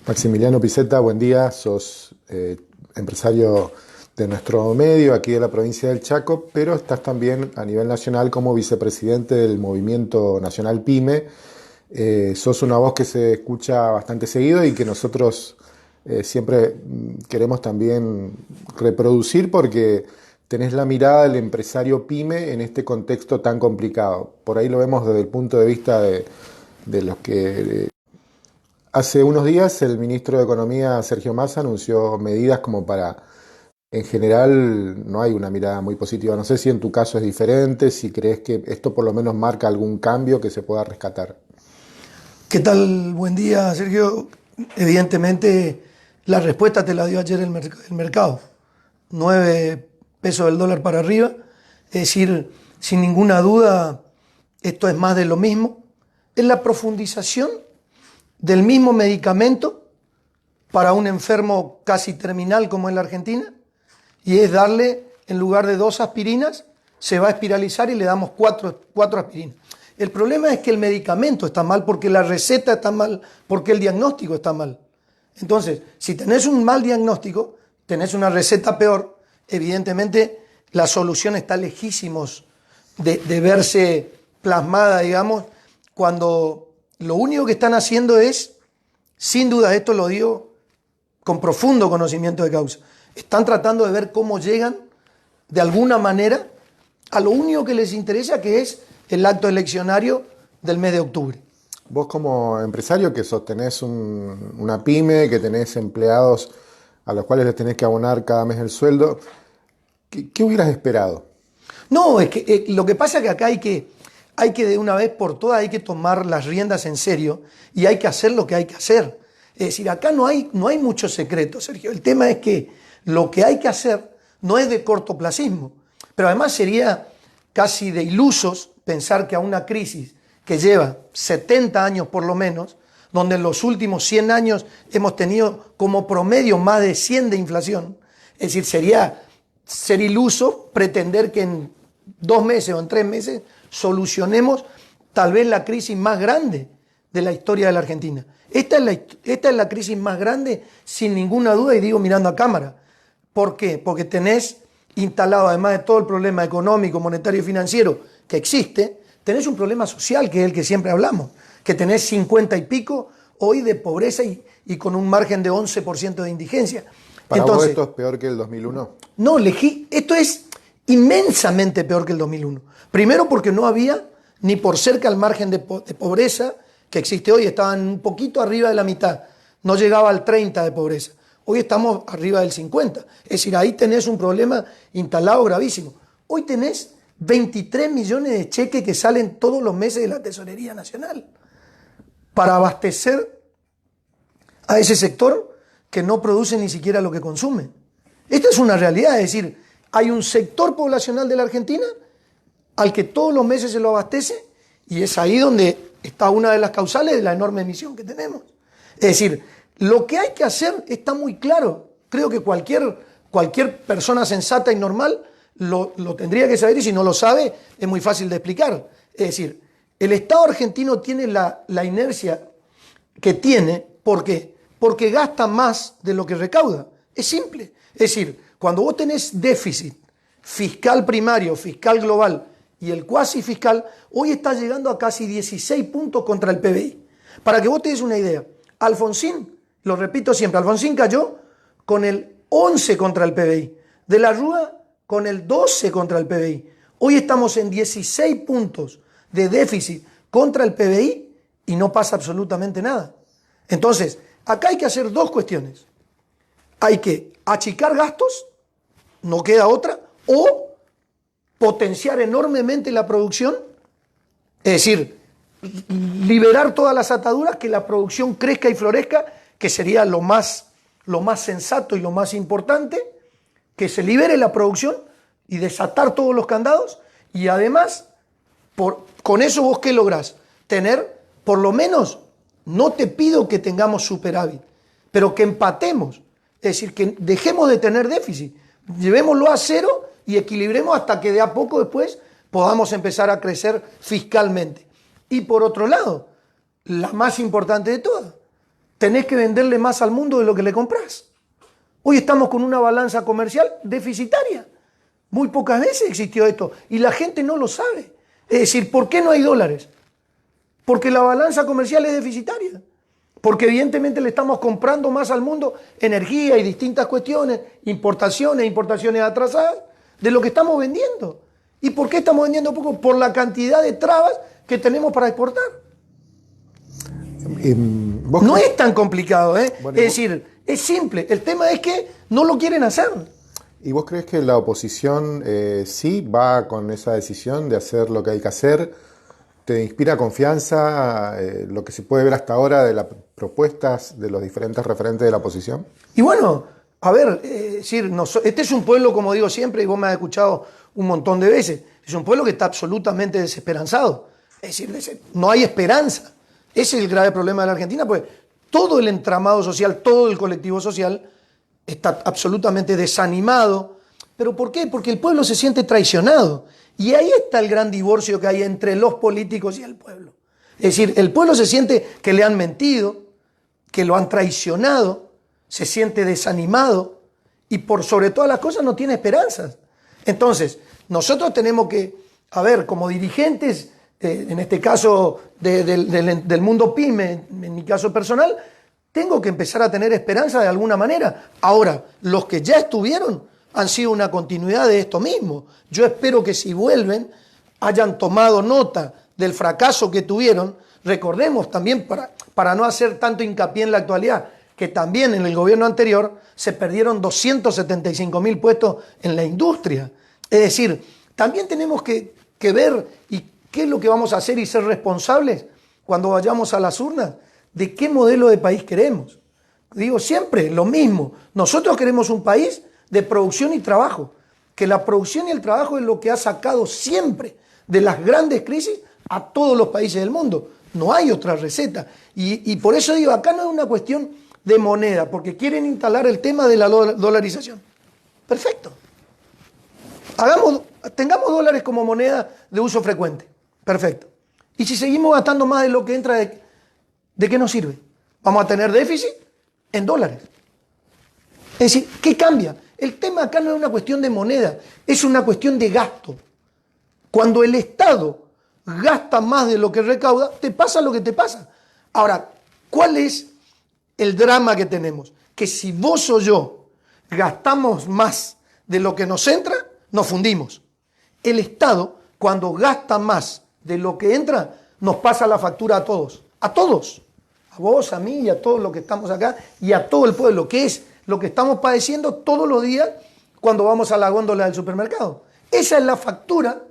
Maximiliano Picetta, buen día. Sos empresario de nuestro medio, aquí de la provincia del Chaco, pero estás también a nivel nacional como vicepresidente del Movimiento Nacional PYME. Sos una voz que se escucha bastante seguido y que nosotros siempre queremos también reproducir porque tenés la mirada del empresario PYME en este contexto tan complicado. Por ahí lo vemos desde el punto de vista de los que... Hace unos días el ministro de Economía, Sergio Massa, anunció medidas como para, en general, no hay una mirada muy positiva. No sé si en tu caso es diferente, si crees que esto por lo menos marca algún cambio que se pueda rescatar. ¿Qué tal? Buen día, Sergio. Evidentemente, la respuesta te la dio ayer el mercado. 9 pesos del dólar para arriba. Es decir, sin ninguna duda, esto es más de lo mismo. Es la profundización del mismo medicamento para un enfermo casi terminal como es la Argentina, y es darle, en lugar de 2 aspirinas, se va a espiralizar y le damos 4 aspirinas. El problema es que el medicamento está mal porque la receta está mal, porque el diagnóstico está mal. Entonces, si tenés un mal diagnóstico, tenés una receta peor, evidentemente la solución está lejísimos de verse plasmada, digamos, cuando lo único que están haciendo es, sin duda, esto lo digo con profundo conocimiento de causa, están tratando de ver cómo llegan de alguna manera a lo único que les interesa, que es el acto eleccionario del mes de octubre. Vos como empresario que sostenés una pyme, que tenés empleados a los cuales les tenés que abonar cada mes el sueldo, ¿qué hubieras esperado? No, es que lo que pasa es que acá hay que de una vez por todas hay que tomar las riendas en serio y hay que hacer lo que hay que hacer. Es decir, acá no hay mucho secreto, Sergio. El tema es que lo que hay que hacer no es de cortoplacismo, pero además sería casi de ilusos pensar que a una crisis que lleva 70 años por lo menos, donde en los últimos 100 años hemos tenido como promedio más de 100 de inflación, es decir, sería ser iluso pretender que en 2 meses o en 3 meses solucionemos tal vez la crisis más grande de la historia de la Argentina. Esta es la crisis más grande sin ninguna duda, y digo mirando a cámara. ¿Por qué? Porque tenés instalado, además de todo el problema económico, monetario y financiero que existe, tenés un problema social, que es el que siempre hablamos, que tenés 50 y pico hoy de pobreza y con un margen de 11% de indigencia. ¿Para vos Entonces, esto es peor que el 2001? no, esto es inmensamente peor que el 2001. Primero porque no había ni por cerca el margen de pobreza que existe hoy. Estaban un poquito arriba de la mitad. No llegaba al 30 de pobreza. Hoy estamos arriba del 50. Es decir, ahí tenés un problema instalado gravísimo. Hoy tenés 23 millones de cheques que salen todos los meses de la Tesorería Nacional para abastecer a ese sector que no produce ni siquiera lo que consume. Esta es una realidad, es decir, hay un sector poblacional de la Argentina al que todos los meses se lo abastece, y es ahí donde está una de las causales de la enorme emisión que tenemos. Es decir, lo que hay que hacer está muy claro. Creo que cualquier persona sensata y normal lo tendría que saber, y si no lo sabe es muy fácil de explicar. Es decir, el Estado argentino tiene la inercia que tiene. ¿Por qué? Porque gasta más de lo que recauda. Es simple. Es decir, cuando vos tenés déficit fiscal primario, fiscal global y el cuasi fiscal, hoy está llegando a casi 16 puntos contra el PBI. Para que vos te des una idea, Alfonsín, lo repito siempre, Alfonsín cayó con el 11 contra el PBI, De la Rúa con el 12 contra el PBI. Hoy estamos en 16 puntos de déficit contra el PBI y no pasa absolutamente nada. Entonces, acá hay que hacer 2 cuestiones. Hay que achicar gastos, no queda otra, o potenciar enormemente la producción, es decir, liberar todas las ataduras, que la producción crezca y florezca, que sería lo más sensato y lo más importante, que se libere la producción y desatar todos los candados, y además, con eso vos ¿qué lográs? Tener, por lo menos, no te pido que tengamos superávit, pero que empatemos. Es decir, que dejemos de tener déficit, llevémoslo a cero y equilibremos hasta que de a poco después podamos empezar a crecer fiscalmente. Y por otro lado, la más importante de todas, tenés que venderle más al mundo de lo que le comprás. Hoy estamos con una balanza comercial deficitaria. Muy pocas veces existió esto y la gente no lo sabe. Es decir, ¿por qué no hay dólares? Porque la balanza comercial es deficitaria. Porque evidentemente le estamos comprando más al mundo energía y distintas cuestiones, importaciones atrasadas, de lo que estamos vendiendo. ¿Y por qué estamos vendiendo poco? Por la cantidad de trabas que tenemos para exportar. No es tan complicado, ¿eh? Bueno, es decir, es simple. El tema es que no lo quieren hacer. ¿Y vos crees que la oposición sí va con esa decisión de hacer lo que hay que hacer? ¿Te inspira confianza lo que se puede ver hasta ahora de las propuestas de los diferentes referentes de la oposición? Y bueno, a ver, este es un pueblo, como digo siempre, y vos me has escuchado un montón de veces, es un pueblo que está absolutamente desesperanzado. Es decir, no hay esperanza. Ese es el grave problema de la Argentina, pues todo el entramado social, todo el colectivo social está absolutamente desanimado. ¿Pero por qué? Porque el pueblo se siente traicionado. Y ahí está el gran divorcio que hay entre los políticos y el pueblo. Es decir, el pueblo se siente que le han mentido, que lo han traicionado, se siente desanimado y por sobre todas las cosas no tiene esperanzas. Entonces, nosotros tenemos que, a ver, como dirigentes, en este caso del mundo PYME, en mi caso personal, tengo que empezar a tener esperanza de alguna manera. Ahora, los que ya estuvieron han sido una continuidad de esto mismo. Yo espero que si vuelven hayan tomado nota del fracaso que tuvieron. Recordemos también, para no hacer tanto hincapié en la actualidad, que también en el gobierno anterior se perdieron 275.000 puestos en la industria. Es decir, también tenemos que ver y qué es lo que vamos a hacer y ser responsables cuando vayamos a las urnas de qué modelo de país queremos. Digo siempre lo mismo. Nosotros queremos un país de producción y trabajo, que la producción y el trabajo es lo que ha sacado siempre de las grandes crisis a todos los países del mundo. No hay otra receta. Y por eso digo, acá no es una cuestión de moneda, porque quieren instalar el tema de la dolarización. Perfecto. Tengamos dólares como moneda de uso frecuente. Perfecto. Y si seguimos gastando más de lo que entra, ¿de qué nos sirve? Vamos a tener déficit en dólares. Es decir, ¿qué cambia? El tema acá no es una cuestión de moneda, es una cuestión de gasto. Cuando el Estado gasta más de lo que recauda, te pasa lo que te pasa. Ahora, ¿cuál es el drama que tenemos? Que si vos o yo gastamos más de lo que nos entra, nos fundimos. El Estado, cuando gasta más de lo que entra, nos pasa la factura a todos. A todos. A vos, a mí y a todos los que estamos acá y a todo el pueblo, que es lo que estamos padeciendo todos los días cuando vamos a la góndola del supermercado. Esa es la factura.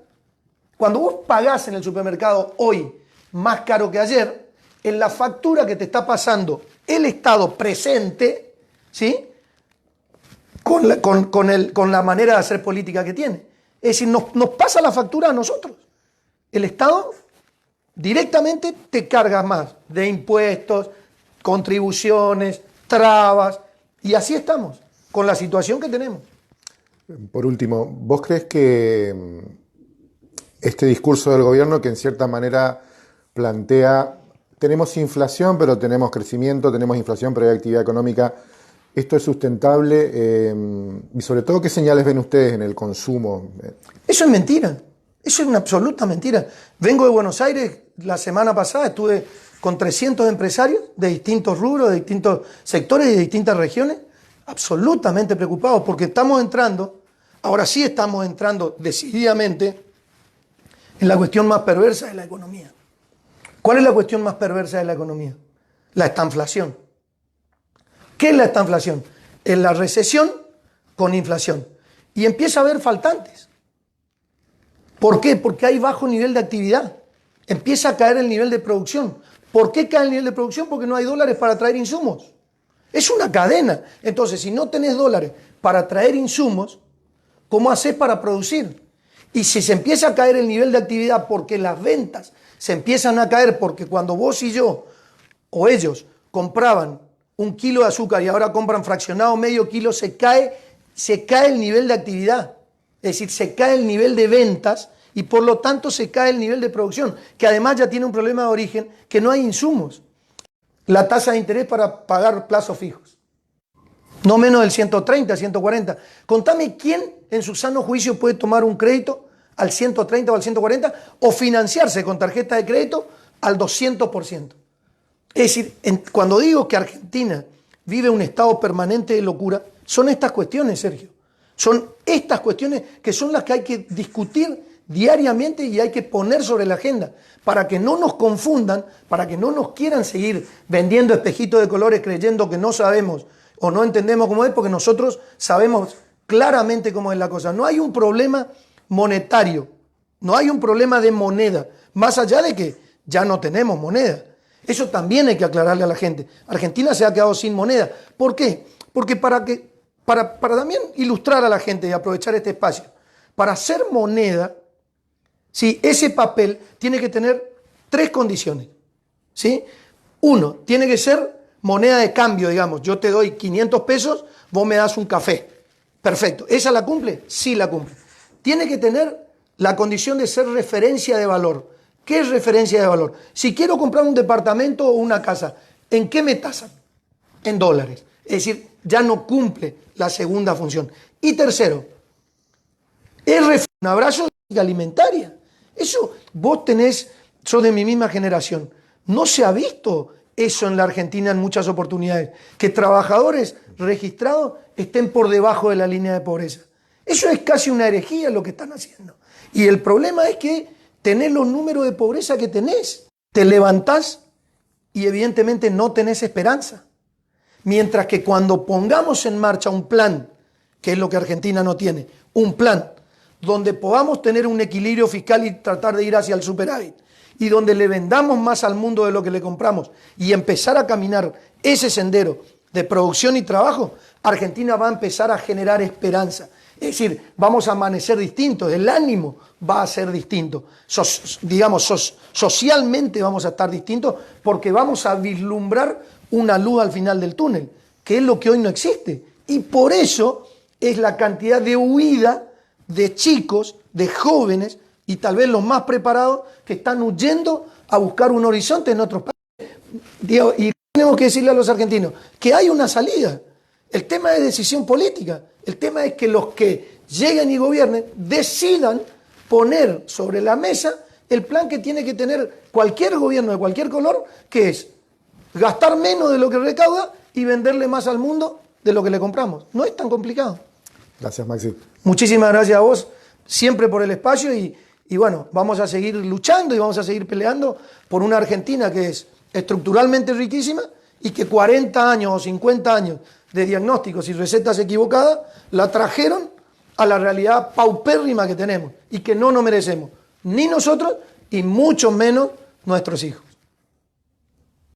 Cuando vos pagás en el supermercado hoy más caro que ayer, es la factura que te está pasando el Estado presente, ¿sí? Con la manera de hacer política que tiene. Es decir, nos pasa la factura a nosotros. El Estado directamente te carga más de impuestos, contribuciones, trabas, y así estamos, con la situación que tenemos. Por último, ¿vos crees que este discurso del gobierno que en cierta manera plantea, tenemos inflación pero tenemos crecimiento, tenemos inflación pero hay actividad económica, esto es sustentable? Y sobre todo, ¿qué señales ven ustedes en el consumo? Eso es mentira, eso es una absoluta mentira. Vengo de Buenos Aires, la semana pasada estuve con 300 empresarios de distintos rubros, de distintos sectores y de distintas regiones, absolutamente preocupados porque estamos entrando, ahora sí estamos entrando decididamente en la cuestión más perversa de la economía. ¿Cuál es la cuestión más perversa de la economía? La estanflación. ¿Qué es la estanflación? Es la recesión con inflación. Y empieza a haber faltantes. ¿Por qué? Porque hay bajo nivel de actividad. Empieza a caer el nivel de producción. ¿Por qué cae el nivel de producción? Porque no hay dólares para traer insumos. Es una cadena. Entonces, si no tenés dólares para traer insumos, ¿cómo haces para producir? Y si se empieza a caer el nivel de actividad porque las ventas se empiezan a caer, porque cuando vos y yo o ellos compraban 1 kilo de azúcar y ahora compran fraccionado medio kilo, se cae el nivel de actividad. Es decir, se cae el nivel de ventas y por lo tanto se cae el nivel de producción, que además ya tiene un problema de origen, que no hay insumos. la tasa de interés para pagar plazos fijos. No menos del 130, 140. Contame quién en su sano juicio puede tomar un crédito al 130 o al 140 o financiarse con tarjeta de crédito al 200%. Es decir, cuando digo que Argentina vive un estado permanente de locura, son estas cuestiones, Sergio. Son estas cuestiones que son las que hay que discutir diariamente y hay que poner sobre la agenda para que no nos confundan, para que no nos quieran seguir vendiendo espejitos de colores creyendo que no sabemos o no entendemos cómo es, porque nosotros sabemos claramente cómo es la cosa. No hay un problema monetario, no hay un problema de moneda, más allá de que ya no tenemos moneda. Eso también hay que aclararle a la gente. Argentina se ha quedado sin moneda. ¿Por qué? Porque para también ilustrar a la gente y aprovechar este espacio, para hacer moneda, ¿sí? Ese papel tiene que tener 3 condiciones. ¿Sí? 1, tiene que ser moneda de cambio, digamos. Yo te doy 500 pesos, vos me das un café. Perfecto. ¿Esa la cumple? Sí la cumple. Tiene que tener la condición de ser referencia de valor. ¿Qué es referencia de valor? Si quiero comprar un departamento o una casa, ¿en qué me tasan? En dólares. Es decir, ya no cumple la segunda función. Y tercero, es un abrazo alimentaria. Eso vos sos de mi misma generación. No se ha visto eso en la Argentina en muchas oportunidades, que trabajadores registrados estén por debajo de la línea de pobreza. Eso es casi una herejía lo que están haciendo. Y el problema es que tenés los números de pobreza que tenés. Te levantás y evidentemente no tenés esperanza. Mientras que cuando pongamos en marcha un plan, que es lo que Argentina no tiene, un plan donde podamos tener un equilibrio fiscal y tratar de ir hacia el superávit, y donde le vendamos más al mundo de lo que le compramos y empezar a caminar ese sendero de producción y trabajo, Argentina va a empezar a generar esperanza. Es decir, vamos a amanecer distintos, el ánimo va a ser distinto, socialmente vamos a estar distintos porque vamos a vislumbrar una luz al final del túnel, que es lo que hoy no existe. Y por eso es la cantidad de huida de chicos, de jóvenes y tal vez los más preparados que están huyendo a buscar un horizonte en otros países. Y tenemos que decirle a los argentinos que hay una salida. El tema es decisión política. El tema es que los que lleguen y gobiernen decidan poner sobre la mesa el plan que tiene que tener cualquier gobierno de cualquier color, que es gastar menos de lo que recauda y venderle más al mundo de lo que le compramos. No es tan complicado. Gracias, Maxi. Muchísimas gracias a vos, siempre por el espacio y bueno, vamos a seguir luchando y vamos a seguir peleando por una Argentina que es estructuralmente riquísima y que 40 años o 50 años de diagnósticos y recetas equivocadas la trajeron a la realidad paupérrima que tenemos y que no nos merecemos, ni nosotros y mucho menos nuestros hijos.